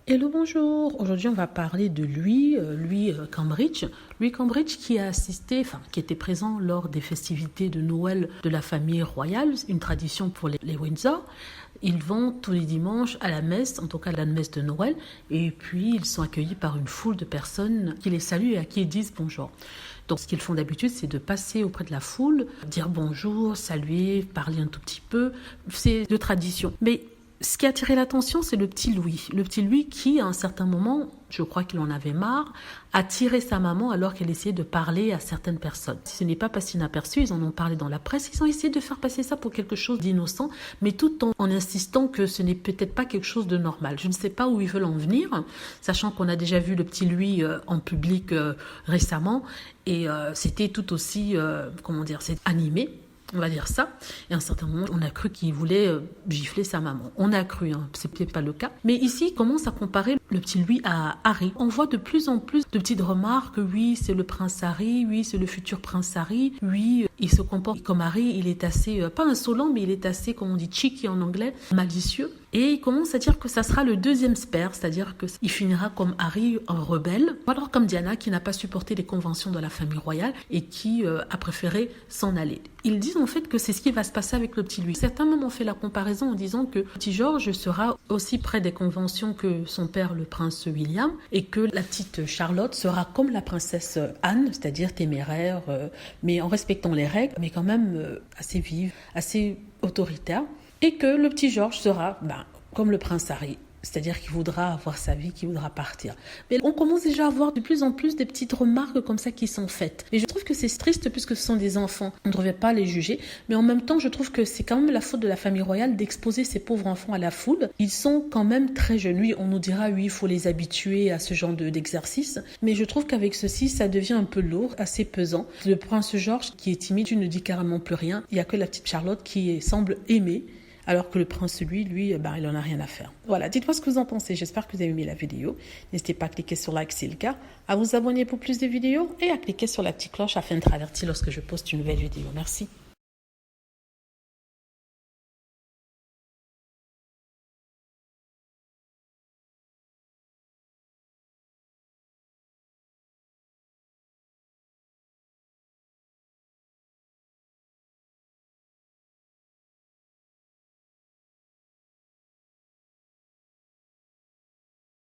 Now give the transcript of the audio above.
Hello, bonjour. Aujourd'hui, on va parler de Louis Cambridge. Louis Cambridge qui était présent lors des festivités de Noël de la famille royale, une tradition pour les Windsor. Ils vont tous les dimanches à la messe, en tout cas la messe de Noël, et puis ils sont accueillis par une foule de personnes qui les saluent et à qui ils disent bonjour. Donc ce qu'ils font d'habitude, c'est de passer auprès de la foule, dire bonjour, saluer, parler un tout petit peu. C'est de tradition. Mais ce qui a attiré l'attention, c'est le petit Louis. Le petit Louis qui, à un certain moment, je crois qu'il en avait marre, a tiré sa maman alors qu'elle essayait de parler à certaines personnes. Ce n'est pas passé inaperçu, ils en ont parlé dans la presse, ils ont essayé de faire passer ça pour quelque chose d'innocent, mais tout en insistant que ce n'est peut-être pas quelque chose de normal. Je ne sais pas où ils veulent en venir, sachant qu'on a déjà vu le petit Louis en public récemment, et c'était tout aussi, c'est animé. On va dire ça. Et à un certain moment, on a cru qu'il voulait gifler sa maman. On a cru, c'est peut-être pas le cas. Mais ici, il commence à comparer le petit Louis à Harry. On voit de plus en plus de petites remarques. Oui, c'est le prince Harry. Oui, c'est le futur prince Harry. Oui, il se comporte comme Harry. Il est assez, pas insolent, mais il est assez, comme on dit, cheeky en anglais, malicieux. Et il commence à dire que ça sera le deuxième Spare, c'est-à-dire qu'il finira comme Harry, un rebelle, ou alors comme Diana qui n'a pas supporté les conventions de la famille royale et qui a préféré s'en aller. Ils disent en fait que c'est ce qui va se passer avec le petit Louis. Certains même ont fait la comparaison en disant que petit George sera aussi près des conventions que son père, le prince William, et que la petite Charlotte sera comme la princesse Anne, c'est-à-dire téméraire, mais en respectant les règles, mais quand même assez vive, assez autoritaire. Et que le petit George sera comme le prince Harry, c'est-à-dire qu'il voudra avoir sa vie, qu'il voudra partir. Mais on commence déjà à voir de plus en plus des petites remarques comme ça qui sont faites. Et je trouve que c'est triste puisque ce sont des enfants. On ne devrait pas les juger. Mais en même temps, je trouve que c'est quand même la faute de la famille royale d'exposer ces pauvres enfants à la foule. Ils sont quand même très jeunes. Oui, on nous dira, oui, il faut les habituer à ce genre d'exercice. Mais je trouve qu'avec ceci, ça devient un peu lourd, assez pesant. Le prince George, qui est timide, tu ne dis carrément plus rien. Il n'y a que la petite Charlotte qui semble aimer. Alors que le prince, lui, il en a rien à faire. Voilà, dites-moi ce que vous en pensez. J'espère que vous avez aimé la vidéo. N'hésitez pas à cliquer sur like si c'est le cas, à vous abonner pour plus de vidéos et à cliquer sur la petite cloche afin d'être averti lorsque je poste une nouvelle vidéo. Merci.